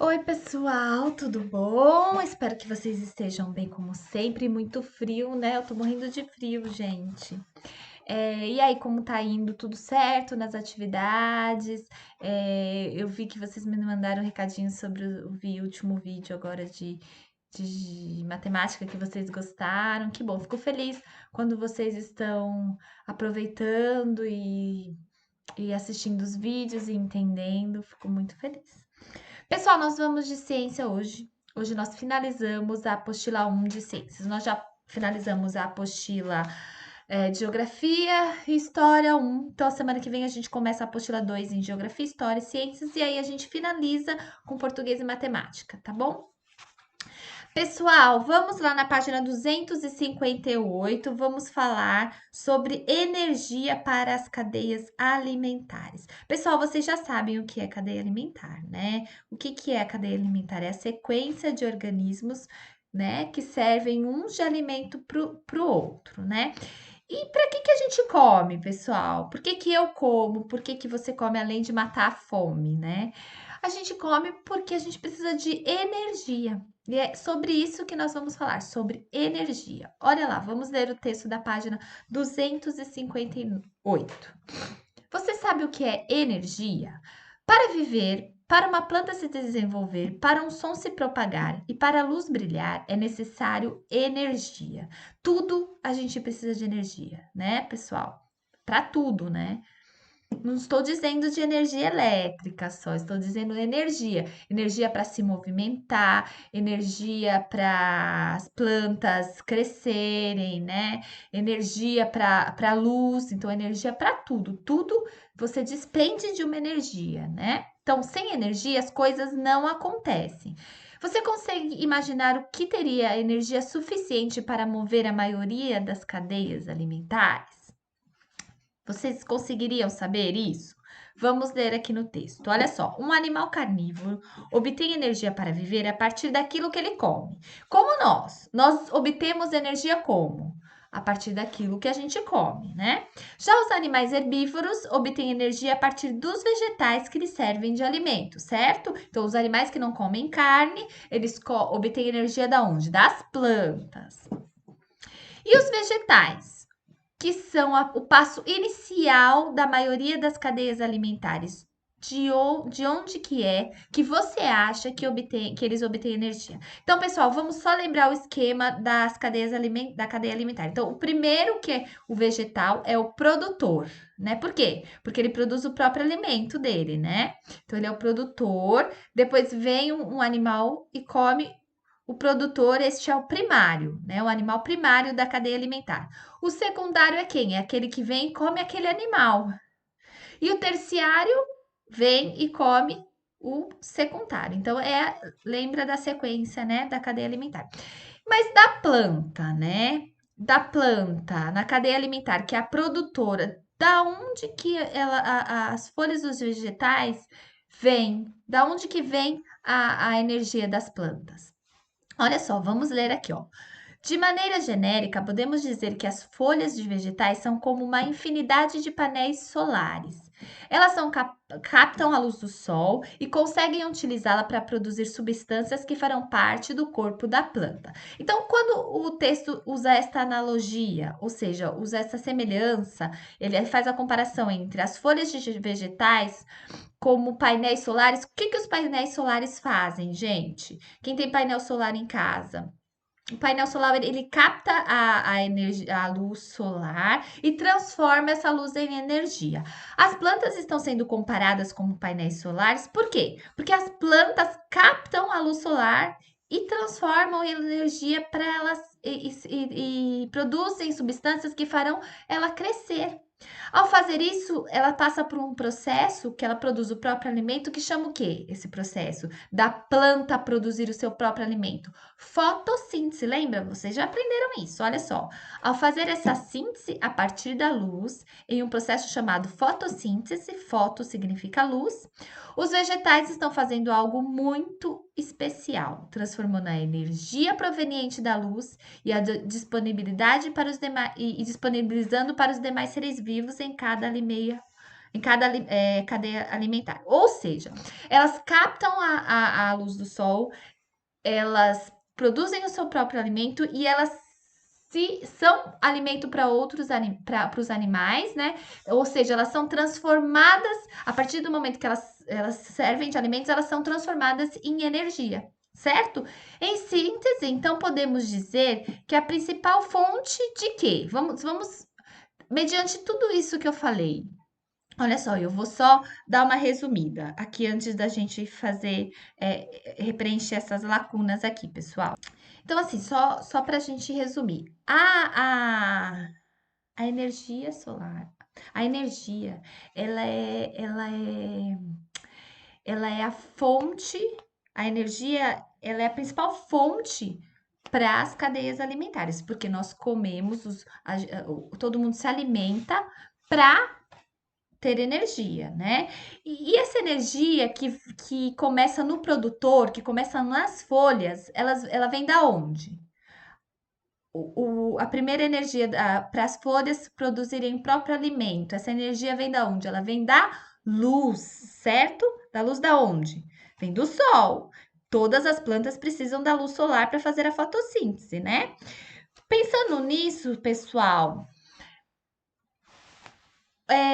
Oi, pessoal, tudo bom? Espero que vocês estejam bem como sempre. Muito frio, né? Eu tô morrendo de frio, gente. E aí, como tá indo? Tudo certo nas atividades? Eu vi que vocês me mandaram um recadinho sobre o último vídeo agora de matemática que vocês gostaram. Que bom, fico feliz quando vocês estão aproveitando e assistindo os vídeos e entendendo. Fico muito feliz. Pessoal, nós vamos de ciência hoje. Hoje nós finalizamos a apostila 1 de ciências. Nós já finalizamos a apostila de geografia e história 1. Então, a semana que vem a gente começa a apostila 2 em geografia, história e ciências. E aí a gente finaliza com português e matemática, tá bom? Pessoal, vamos lá na página 258, vamos falar sobre energia para as cadeias alimentares. Pessoal, vocês já sabem o que é cadeia alimentar, né? O que é a cadeia alimentar? É a sequência de organismos, né, que servem uns de alimento para o outro, né? E para que a gente come, pessoal? Por que eu como? Por que você come além de matar a fome, né? A gente come porque a gente precisa de energia. E é sobre isso que nós vamos falar, sobre energia. Olha lá, vamos ler o texto da página 258. Você sabe o que é energia? Para viver, para uma planta se desenvolver, para um som se propagar e para a luz brilhar, é necessário energia. Tudo a gente precisa de energia, né, pessoal? Para tudo, né? Não estou dizendo de energia elétrica só, estou dizendo energia. Energia para se movimentar, energia para as plantas crescerem, né? Energia para a luz, então energia para tudo. Tudo você despende de uma energia, né? Então, sem energia as coisas não acontecem. Você consegue imaginar o que teria energia suficiente para mover a maioria das cadeias alimentares? Vocês conseguiriam saber isso? Vamos ler aqui no texto. Olha só, um animal carnívoro obtém energia para viver a partir daquilo que ele come. Como nós obtemos energia como? A partir daquilo que a gente come, né? Já os animais herbívoros obtêm energia a partir dos vegetais que lhes servem de alimento, certo? Então, os animais que não comem carne, eles obtêm energia da onde? Das plantas. E os vegetais? Que são o passo inicial da maioria das cadeias alimentares. De onde que você acha que eles obtêm energia? Então, pessoal, vamos só lembrar o esquema da cadeia alimentar. Então, o primeiro que é o vegetal é o produtor, né? Por quê? Porque ele produz o próprio alimento dele, né? Então, ele é o produtor. Depois vem um animal e come o produtor, este é o primário, né? O animal primário da cadeia alimentar. O secundário é quem? É aquele que vem e come aquele animal. E o terciário vem e come o secundário. Então, lembra da sequência, né? Da cadeia alimentar. Mas da planta, né? Da planta, na cadeia alimentar, que é a produtora, da onde que as folhas dos vegetais vêm? Da onde que vem a energia das plantas? Olha só, vamos ler aqui, ó. De maneira genérica, podemos dizer que as folhas de vegetais são como uma infinidade de painéis solares. Elas captam a luz do sol e conseguem utilizá-la para produzir substâncias que farão parte do corpo da planta. Então, quando o texto usa esta analogia, ou seja, usa essa semelhança, ele faz a comparação entre as folhas de vegetais como painéis solares. O que os painéis solares fazem, gente? Quem tem painel solar em casa? O painel solar ele capta a energia, a luz solar e transforma essa luz em energia. As plantas estão sendo comparadas como painéis solares, por quê? Porque as plantas captam a luz solar e transformam em energia para elas e produzem substâncias que farão ela crescer. Ao fazer isso, ela passa por um processo que ela produz o próprio alimento, que chama o quê? Esse processo da planta produzir o seu próprio alimento. Fotossíntese, lembra? Vocês já aprenderam isso, olha só. Ao fazer essa síntese a partir da luz, em um processo chamado fotossíntese, foto significa luz, os vegetais estão fazendo algo muito especial, transformando a energia proveniente da luz e a disponibilidade para os demais e disponibilizando para os demais seres vivos em cada em cada cadeia alimentar. Ou seja, elas captam a luz do sol, elas produzem o seu próprio alimento e elas são alimento para outros para os animais, né? Ou seja, elas são transformadas a partir do momento que elas servem de alimentos, elas são transformadas em energia, certo? Em síntese, então podemos dizer que a principal fonte de quê? Vamos mediante tudo isso que eu falei. Olha só, eu vou só dar uma resumida aqui antes da gente fazer, preencher essas lacunas aqui, pessoal. Então, assim, só para a gente resumir, a energia solar, a energia, ela é, ela é, ela é a fonte, a energia, ela é a principal fonte para as cadeias alimentares, porque nós comemos, todo mundo se alimenta para ter energia, né? E essa energia que começa no produtor, que começa nas folhas, ela vem da onde? A primeira energia para as folhas produzirem o próprio alimento, essa energia vem da onde? Ela vem da luz, certo? Da luz da onde? Vem do sol. Todas as plantas precisam da luz solar para fazer a fotossíntese, né? Pensando nisso, pessoal,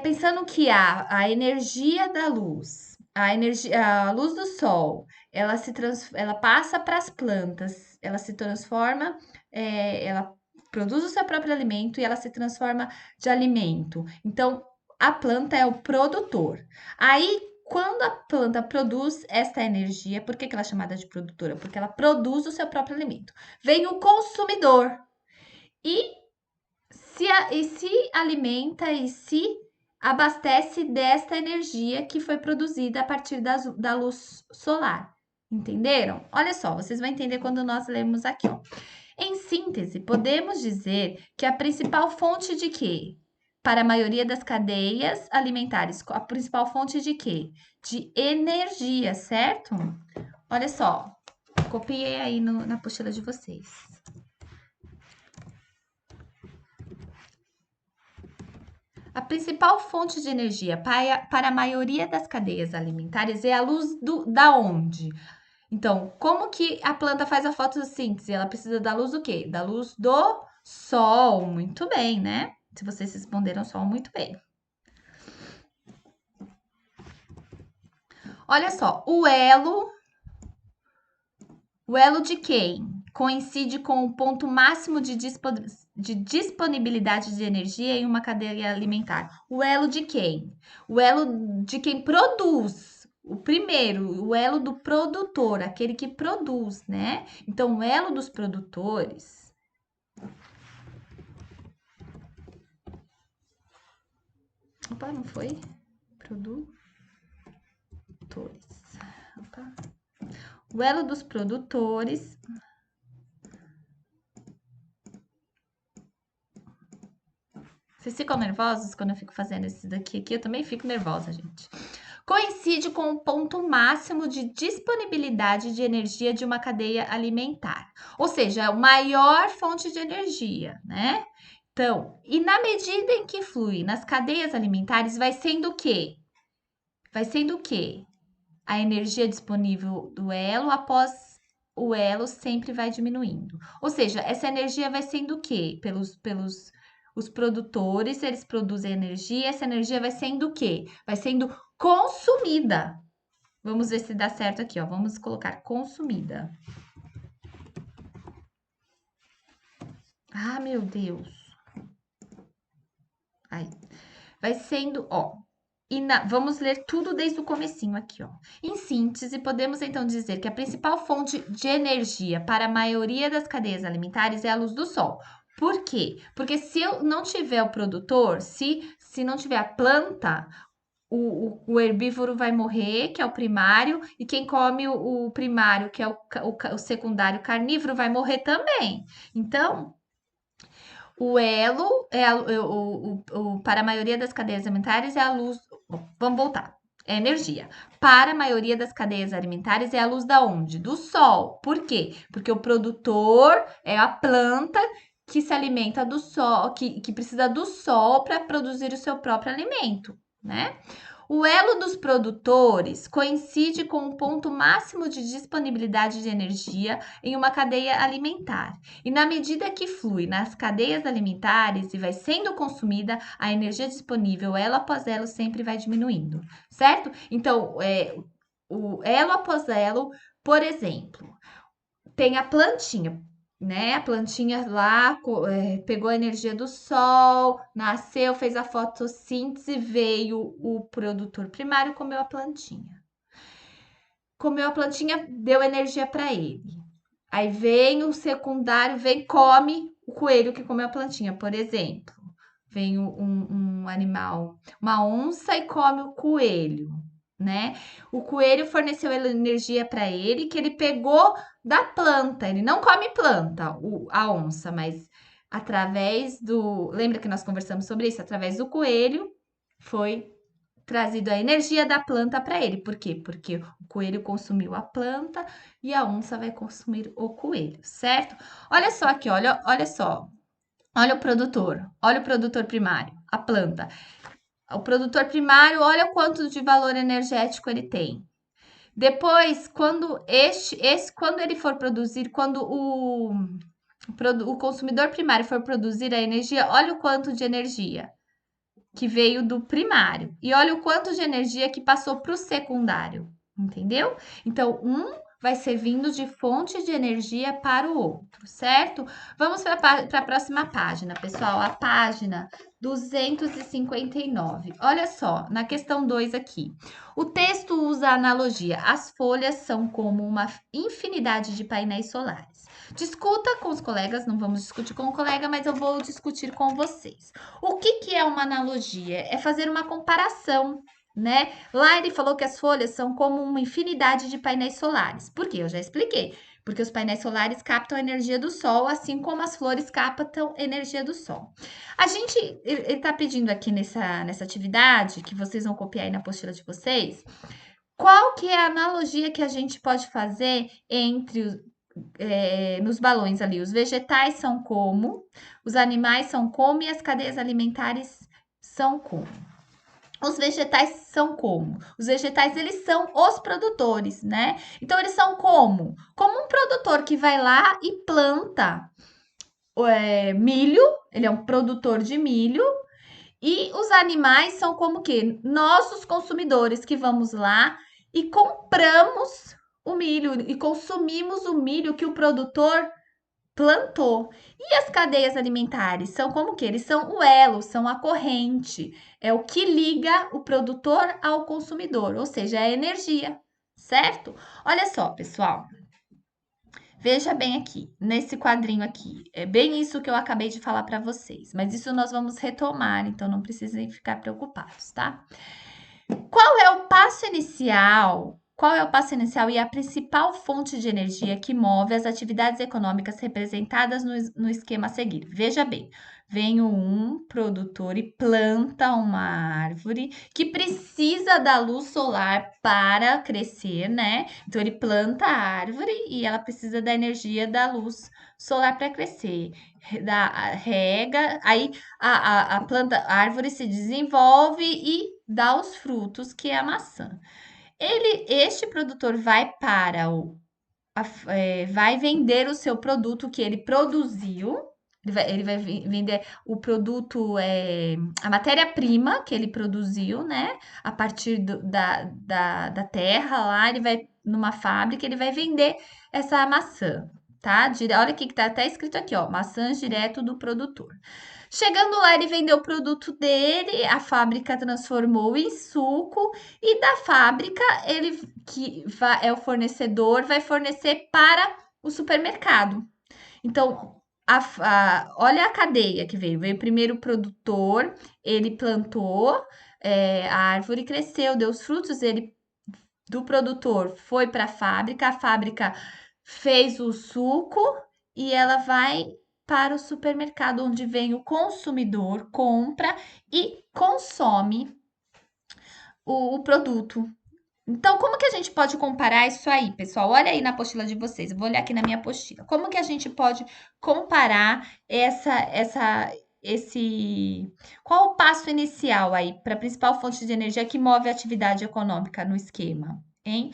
pensando que a energia da luz, a luz do sol, ela passa para as plantas, ela se transforma, ela produz o seu próprio alimento e ela se transforma de alimento. Então, a planta é o produtor. Aí, quando a planta produz esta energia, por que ela é chamada de produtora? Porque ela produz o seu próprio alimento. Vem o consumidor e se alimenta e se abastece desta energia que foi produzida a partir da luz solar. Entenderam? Olha só, vocês vão entender quando nós lermos aqui, ó. Em síntese, podemos dizer que a principal fonte de quê? Para a maioria das cadeias alimentares, a principal fonte de quê? De energia, certo? Olha só, copiei aí na apostila de vocês. A principal fonte de energia para a maioria das cadeias alimentares é a luz da onde? Então, como que a planta faz a fotossíntese? Ela precisa da luz do quê? Da luz do sol. Muito bem, né? Se vocês responderam sol, muito bem. Olha só, o elo de quem coincide com o ponto máximo de disponibilidade de energia em uma cadeia alimentar? O elo de quem? O elo de quem produz. O primeiro, o elo do produtor, aquele que produz, né? Então, o elo dos produtores. Opa, não foi? Produtores. Opa. O elo dos produtores. Vocês ficam nervosos quando eu fico fazendo esse daqui aqui? Eu também fico nervosa, gente. Coincide com o ponto máximo de disponibilidade de energia de uma cadeia alimentar. Ou seja, a maior fonte de energia, né? Então, e na medida em que flui nas cadeias alimentares, vai sendo o quê? Vai sendo o quê? A energia disponível do elo após o elo sempre vai diminuindo. Ou seja, essa energia vai sendo o quê? Pelos os produtores, eles produzem energia, essa energia vai sendo o quê? Vai sendo consumida. Vamos ver se dá certo aqui, ó. Vamos colocar consumida. Ah, meu Deus. Aí. Vai sendo, ó. Vamos ler tudo desde o comecinho aqui, ó. Em síntese, podemos então dizer que a principal fonte de energia para a maioria das cadeias alimentares é a luz do sol. Por quê? Porque se eu não tiver o produtor, se não tiver a planta, o herbívoro vai morrer, que é o primário, e quem come o primário, que é o secundário carnívoro, vai morrer também. Então, o elo para a maioria das cadeias alimentares é a luz. Bom, vamos voltar. É energia. Para a maioria das cadeias alimentares é a luz da onde? Do sol. Por quê? Porque o produtor é a planta que se alimenta do sol, que precisa do sol para produzir o seu próprio alimento. né? O elo dos produtores coincide com o ponto máximo de disponibilidade de energia em uma cadeia alimentar. E na medida que flui nas cadeias alimentares e vai sendo consumida, a energia disponível, elo após elo, sempre vai diminuindo, certo? Então, o elo após elo, por exemplo, tem a plantinha, né? A plantinha lá pegou a energia do sol, nasceu, fez a fotossíntese, veio o produtor primário, comeu a plantinha. Comeu a plantinha, deu energia para ele. Aí vem o secundário, vem, come o coelho que comeu a plantinha, por exemplo. Vem um animal, uma onça e come o coelho, né? O coelho forneceu energia para ele, que ele pegou da planta. Ele não come planta, a onça, mas através do. Lembra que nós conversamos sobre isso? Através do coelho foi trazido a energia da planta para ele. Por quê? Porque o coelho consumiu a planta e a onça vai consumir o coelho, certo? Olha só aqui, olha só. Olha o produtor primário, a planta. O produtor primário, olha quanto de valor energético ele tem. Depois, quando quando ele for produzir, quando o consumidor primário for produzir a energia, olha o quanto de energia que veio do primário e olha o quanto de energia que passou para o secundário, entendeu? Então, um vai ser vindo de fonte de energia para o outro, certo? Vamos para a próxima página, pessoal, a página 259. Olha só, na questão 2 aqui. O texto usa a analogia: as folhas são como uma infinidade de painéis solares. Discuta com os colegas, não vamos discutir com o colega, mas eu vou discutir com vocês. O que é uma analogia? É fazer uma comparação, né? Lá ele falou que as folhas são como uma infinidade de painéis solares. Por quê? Eu já expliquei. Porque os painéis solares captam a energia do sol, assim como as flores captam energia do sol. Ele está pedindo aqui nessa atividade, que vocês vão copiar aí na apostila de vocês, qual que é a analogia que a gente pode fazer entre nos balões ali, os vegetais são como, os animais são como e as cadeias alimentares são como. Os vegetais são como? Os vegetais, eles são os produtores, né? Então, eles são como? Como um produtor que vai lá e planta milho, ele é um produtor de milho, e os animais são como que? Nós, os consumidores, que vamos lá e compramos o milho e consumimos o milho que o produtor plantou. E as cadeias alimentares são como que? Eles são o elo, são a corrente, é o que liga o produtor ao consumidor, ou seja, é a energia, certo? Olha só, pessoal. Veja bem aqui, nesse quadrinho aqui, é bem isso que eu acabei de falar para vocês, mas isso nós vamos retomar, então não precisem ficar preocupados, tá? Qual é o passo inicial? Qual é o passo inicial e a principal fonte de energia que move as atividades econômicas representadas no esquema a seguir? Veja bem, vem um produtor e planta uma árvore que precisa da luz solar para crescer, né? Então ele planta a árvore e ela precisa da energia da luz solar para crescer. Rega, aí a árvore se desenvolve e dá os frutos, que é a maçã. Este produtor vai para vai vender o seu produto que ele produziu. Ele vai vender o produto, a matéria-prima que ele produziu, né? A partir da terra lá, ele vai numa fábrica, ele vai vender essa maçã, tá? Olha aqui que tá até escrito aqui, ó, maçãs direto do produtor. Chegando lá, ele vendeu o produto dele, a fábrica transformou em suco e da fábrica, ele que é o fornecedor, vai fornecer para o supermercado. Então, olha a cadeia que veio. Veio primeiro o produtor, ele plantou, a árvore cresceu, deu os frutos, ele do produtor foi para a fábrica fez o suco e ela vai para o supermercado, onde vem o consumidor, compra e consome o produto. Então, como que a gente pode comparar isso aí, pessoal? Olha aí na apostila de vocês. Eu vou olhar aqui na minha apostila. Como que a gente pode comparar qual o passo inicial aí para a principal fonte de energia que move a atividade econômica no esquema, hein?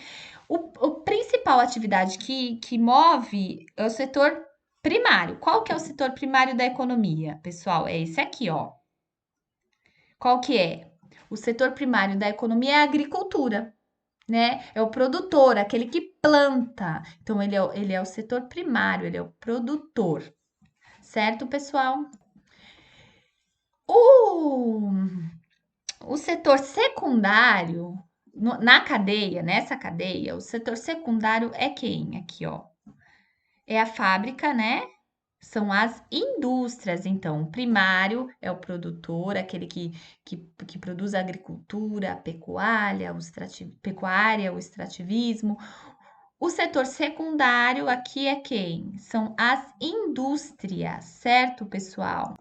O principal atividade que move é o setor primário. Qual que é o setor primário da economia, pessoal? É esse aqui, ó. Qual que é? O setor primário da economia é a agricultura, né? É o produtor, aquele que planta. Então, ele é o setor primário, ele é o produtor, certo, pessoal? O, o setor secundário, na cadeia, nessa cadeia, o setor secundário é quem? Aqui, ó. É a fábrica, né? São as indústrias, então, o primário é o produtor, aquele que produz a agricultura, a pecuária, o extrativismo. O setor secundário aqui é quem? São as indústrias, certo, pessoal?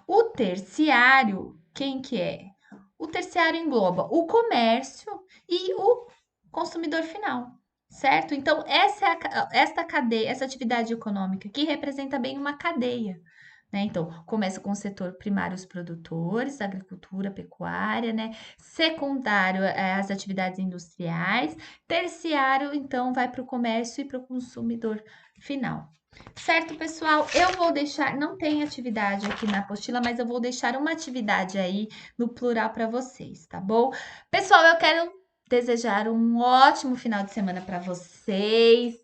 O terciário, quem que é? O terciário engloba o comércio e o consumidor final, certo? Então, esta cadeia, essa atividade econômica que representa bem uma cadeia, né? Então, começa com o setor primário, os produtores, agricultura, pecuária, né? Secundário, as atividades industriais. Terciário, então, vai para o comércio e para o consumidor final. Certo, pessoal? Eu vou deixar, não tem atividade aqui na apostila, mas eu vou deixar uma atividade aí no plural para vocês, tá bom? Pessoal, eu quero desejar um ótimo final de semana para vocês,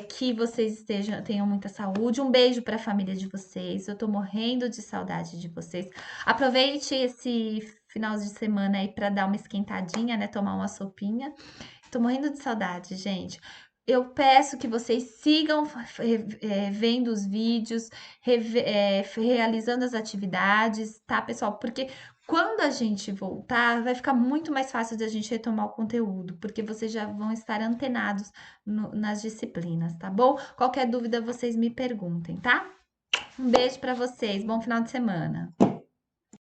que vocês tenham muita saúde. Um beijo para a família de vocês. Eu tô morrendo de saudade de vocês. Aproveite esse final de semana aí para dar uma esquentadinha, né? Tomar uma sopinha. Tô morrendo de saudade, gente. Eu peço que vocês sigam vendo os vídeos, realizando as atividades, tá, pessoal? Porque quando a gente voltar, vai ficar muito mais fácil de a gente retomar o conteúdo, porque vocês já vão estar antenados nas disciplinas, tá bom? Qualquer dúvida, vocês me perguntem, tá? Um beijo para vocês, bom final de semana.